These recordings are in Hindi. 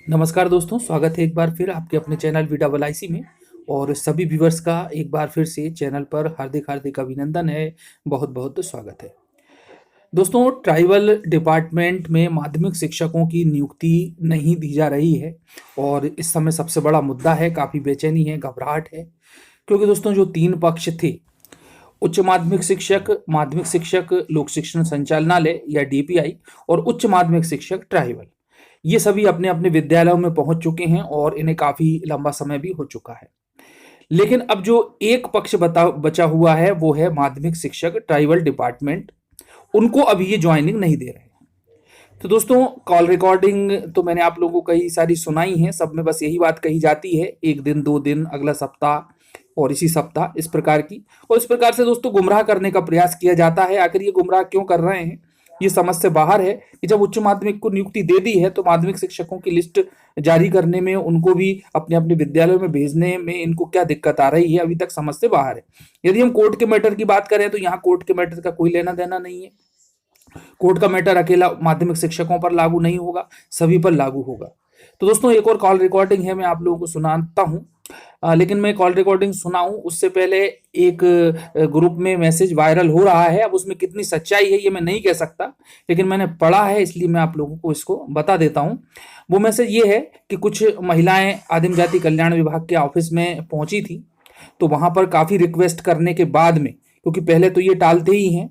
नमस्कार दोस्तों, स्वागत है एक बार फिर आपके अपने चैनल विडावल आईसी में। और सभी व्यूवर्स का एक बार फिर से चैनल पर हार्दिक हार्दिक अभिनंदन है। बहुत बहुत स्वागत है दोस्तों। ट्राइबल डिपार्टमेंट में माध्यमिक शिक्षकों की नियुक्ति नहीं दी जा रही है और इस समय सबसे बड़ा मुद्दा है, काफ़ी बेचैनी है, घबराहट है। क्योंकि दोस्तों जो तीन पक्ष थे, उच्च माध्यमिक शिक्षक लोक शिक्षण संचालनालय या डीपीआई और उच्च माध्यमिक शिक्षक ट्राइबल, ये सभी अपने अपने विद्यालयों में पहुंच चुके हैं और इन्हें काफी लंबा समय भी हो चुका है। लेकिन अब जो एक पक्ष बचा हुआ है वो है माध्यमिक शिक्षक ट्राइबल डिपार्टमेंट। उनको अभी ये ज्वाइनिंग नहीं दे रहे हैं। तो दोस्तों कॉल रिकॉर्डिंग तो मैंने आप लोगों को कई सारी सुनाई है, सब में बस यही बात कही जाती है, एक दिन 2 दिन, अगला सप्ताह और इसी सप्ताह, इस प्रकार की। और इस प्रकार से दोस्तों गुमराह करने का प्रयास किया जाता है। आखिर ये गुमराह क्यों कर रहे हैं, ये समझ से बाहर है कि जब उच्च माध्यमिक को नियुक्ति दे दी है तो माध्यमिक शिक्षकों की लिस्ट जारी करने में, उनको भी अपने अपने विद्यालयों में भेजने में इनको क्या दिक्कत आ रही है, अभी तक समझ से बाहर है। यदि हम कोर्ट के मैटर की बात करें तो यहाँ कोर्ट के मैटर का कोई लेना देना नहीं है। कोर्ट का मैटर अकेला माध्यमिक शिक्षकों पर लागू नहीं होगा, सभी पर लागू होगा। तो दोस्तों एक और कॉल रिकॉर्डिंग है, मैं आप लोगों को सुनाता हूँ। लेकिन मैं कॉल रिकॉर्डिंग सुनाऊं उससे पहले एक ग्रुप में मैसेज वायरल हो रहा है। अब उसमें कितनी सच्चाई है ये मैं नहीं कह सकता, लेकिन मैंने पढ़ा है इसलिए मैं आप लोगों को इसको बता देता हूं। वो मैसेज ये है कि कुछ महिलाएं आदिम जाति कल्याण विभाग के ऑफिस में पहुंची थी, तो वहां पर काफ़ी रिक्वेस्ट करने के बाद में, क्योंकि पहले तो ये टालते ही हैं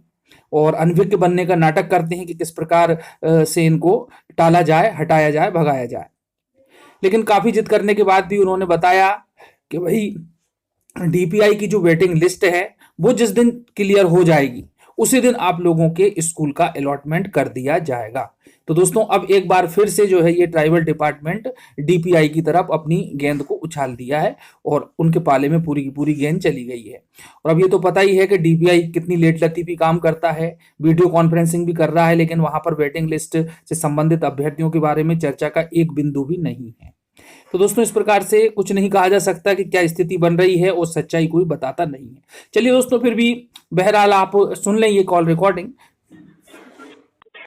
और अनभिज्ञ बनने का नाटक करते हैं कि किस प्रकार से इनको टाला जाए, हटाया जाए, भगाया जाए। लेकिन काफ़ी जिद करने के बाद भी उन्होंने बताया कि भाई डीपीआई की जो वेटिंग लिस्ट है वो जिस दिन क्लियर हो जाएगी उसी दिन आप लोगों के स्कूल का अलॉटमेंट कर दिया जाएगा। तो दोस्तों अब एक बार फिर से जो है ये ट्राइबल डिपार्टमेंट डीपीआई की तरफ अपनी गेंद को उछाल दिया है और उनके पाले में पूरी की पूरी गेंद चली गई है। और अब ये तो पता ही है कि डीपीआई कितनी लेट लतीफी काम करता है, वीडियो कॉन्फ्रेंसिंग भी कर रहा है, लेकिन वहां पर वेटिंग लिस्ट से संबंधित अभ्यर्थियों के बारे में चर्चा का एक बिंदु भी नहीं है। तो दोस्तों इस प्रकार से कुछ नहीं कहा जा सकता कि क्या स्थिति बन रही है और सच्चाई कोई बताता नहीं है। चलिए दोस्तों फिर भी बहरहाल आप सुन लें ये कॉल रिकॉर्डिंग।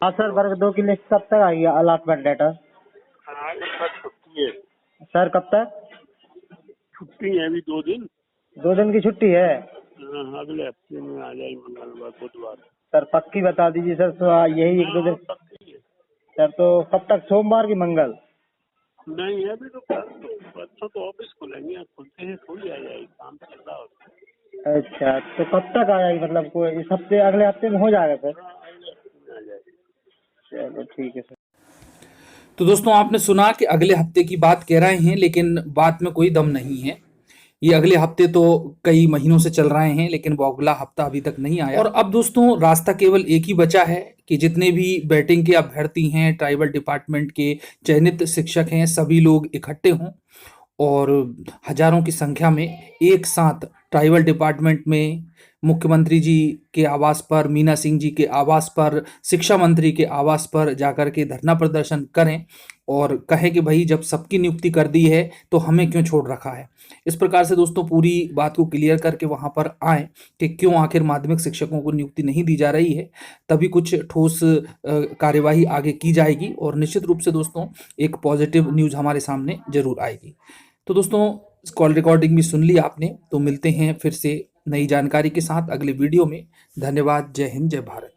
हाँ सर, वर्ग 2 की लिस्ट कब तक आएगी अलॉटमेंट लेटर? हाँ, इस बार छुट्टी है। सर कब तक? छुट्टी है अभी 2 दिन। 2 दिन की छुट्टी है? हाँ, अगले हफ्ते में आ जाएगी, मंगलवार बुधवार। सर पक्की बता दीजिए सर, तो यही 1-2 दिन। पक्की है। सर तो कब तक, सोमवार की मंगल? नहीं है अभी तो, बच्चों तो ऑफिस खुलेंगे, खुलते हैं थोड़ी आ जाएगी, काम चल रहा होता है। अच्छा, तो कब तक आ जाएगी, मतलब कोई इस हफ्ते, अगले हफ्ते में हो जाएगा सर? हाँ, अगले हफ्ते में आ जाएगी। चलो ठीक है सर। तो दोस्तों आपने सुना कि अगले हफ्ते की बात कह रहे हैं, लेकिन बात में कोई दम नहीं है। ये अगले हफ्ते तो कई महीनों से चल रहे हैं, लेकिन वो अगला हफ्ता अभी तक नहीं आया। और अब दोस्तों रास्ता केवल एक ही बचा है कि जितने भी बैटिंग के अभ्यर्थी हैं, ट्राइबल डिपार्टमेंट के चयनित शिक्षक हैं, सभी लोग इकट्ठे हों और हजारों की संख्या में एक साथ ट्राइबल डिपार्टमेंट में मुख्यमंत्री जी के आवास पर, मीना सिंह जी के आवास पर, शिक्षा मंत्री के आवास पर जाकर के धरना प्रदर्शन करें और कहें कि भाई जब सबकी नियुक्ति कर दी है तो हमें क्यों छोड़ रखा है। इस प्रकार से दोस्तों पूरी बात को क्लियर करके वहां पर आए कि क्यों आखिर माध्यमिक शिक्षकों को नियुक्ति नहीं दी जा रही है, तभी कुछ ठोस कार्यवाही आगे की जाएगी और निश्चित रूप से दोस्तों एक पॉजिटिव न्यूज़ हमारे सामने जरूर आएगी। तो दोस्तों कॉल रिकॉर्डिंग भी सुन ली आपने, तो मिलते हैं फिर से नई जानकारी के साथ अगले वीडियो में। धन्यवाद। जय हिंद, जय भारत।